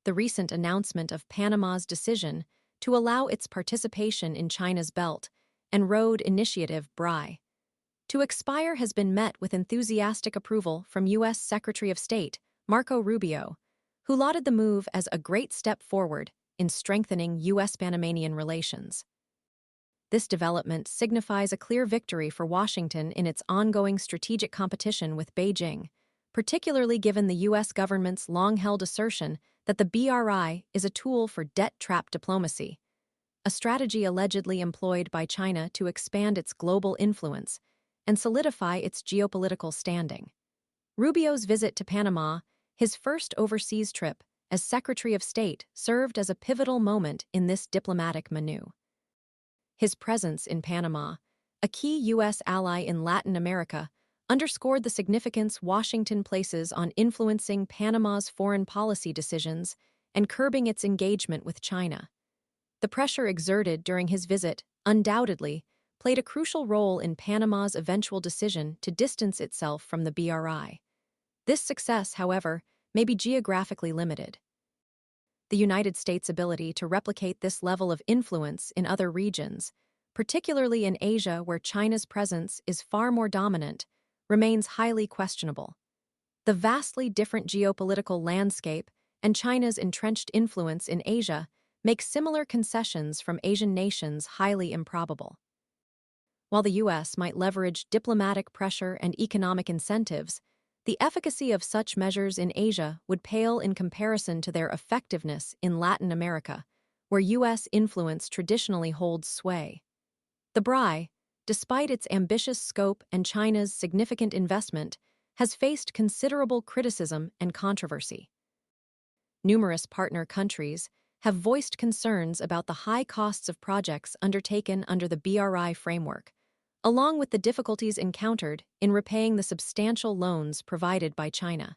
the recent announcement of Panama's decision to allow its participation in China's Belt and Road Initiative (BRI) to expire has been met with enthusiastic approval from U.S. Secretary of State Marco Rubio, who lauded the move as a great step forward in strengthening U.S.-Panamanian relations. This development signifies a clear victory for Washington in its ongoing strategic competition with Beijing, particularly given the U.S. government's long-held assertion that the BRI is a tool for debt trap diplomacy, a strategy allegedly employed by China to expand its global influence and solidify its geopolitical standing. Rubio's visit to Panama, his first overseas trip as Secretary of State, served as a pivotal moment in this diplomatic maneuver. His presence in Panama, a key U.S. ally in Latin America, underscored the significance Washington places on influencing Panama's foreign policy decisions and curbing its engagement with China. The pressure exerted during his visit undoubtedly played a crucial role in Panama's eventual decision to distance itself from the BRI. This success, however, may be geographically limited. The United States' ability to replicate this level of influence in other regions, particularly in Asia where China's presence is far more dominant, remains highly questionable. The vastly different geopolitical landscape and China's entrenched influence in Asia make similar concessions from Asian nations highly improbable. While the U.S. might leverage diplomatic pressure and economic incentives, the efficacy of such measures in Asia would pale in comparison to their effectiveness in Latin America, where U.S. influence traditionally holds sway. The BRI, despite its ambitious scope and China's significant investment, has faced considerable criticism and controversy. Numerous partner countries have voiced concerns about the high costs of projects undertaken under the BRI framework, along with the difficulties encountered in repaying the substantial loans provided by China.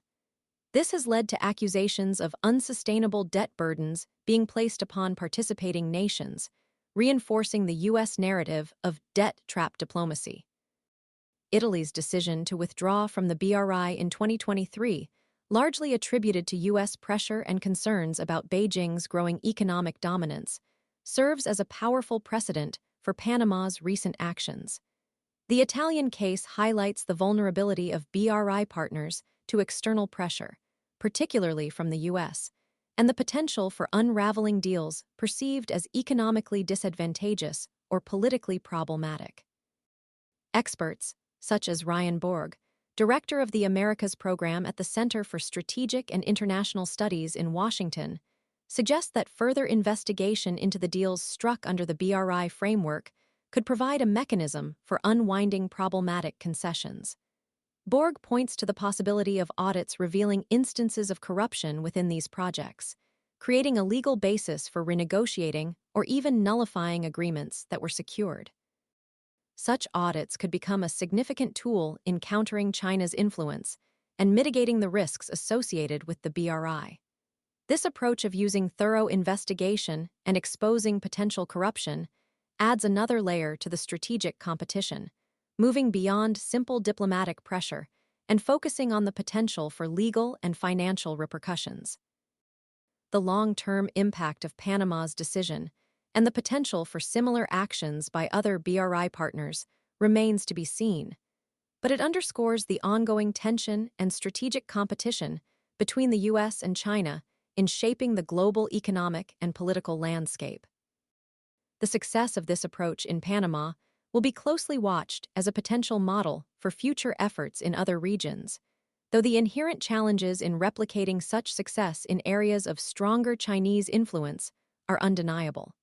This has led to accusations of unsustainable debt burdens being placed upon participating nations, reinforcing the U.S. narrative of debt trap diplomacy. Italy's decision to withdraw from the BRI in 2023, largely attributed to U.S. pressure and concerns about Beijing's growing economic dominance, serves as a powerful precedent for Panama's recent actions. The Italian case highlights the vulnerability of BRI partners to external pressure, particularly from the U.S., and the potential for unraveling deals perceived as economically disadvantageous or politically problematic. Experts, such as Ryan Berg, director of the Americas program at the Center for Strategic and International Studies in Washington, suggest that further investigation into the deals struck under the BRI framework could provide a mechanism for unwinding problematic concessions. Berg points to the possibility of audits revealing instances of corruption within these projects, creating a legal basis for renegotiating or even nullifying agreements that were secured. Such audits could become a significant tool in countering China's influence and mitigating the risks associated with the BRI. This approach of using thorough investigation and exposing potential corruption adds another layer to the strategic competition, moving beyond simple diplomatic pressure and focusing on the potential for legal and financial repercussions. The long-term impact of Panama's decision and the potential for similar actions by other BRI partners remains to be seen, but it underscores the ongoing tension and strategic competition between the U.S. and China in shaping the global economic and political landscape. The success of this approach in Panama will be closely watched as a potential model for future efforts in other regions, though the inherent challenges in replicating such success in areas of stronger Chinese influence are undeniable.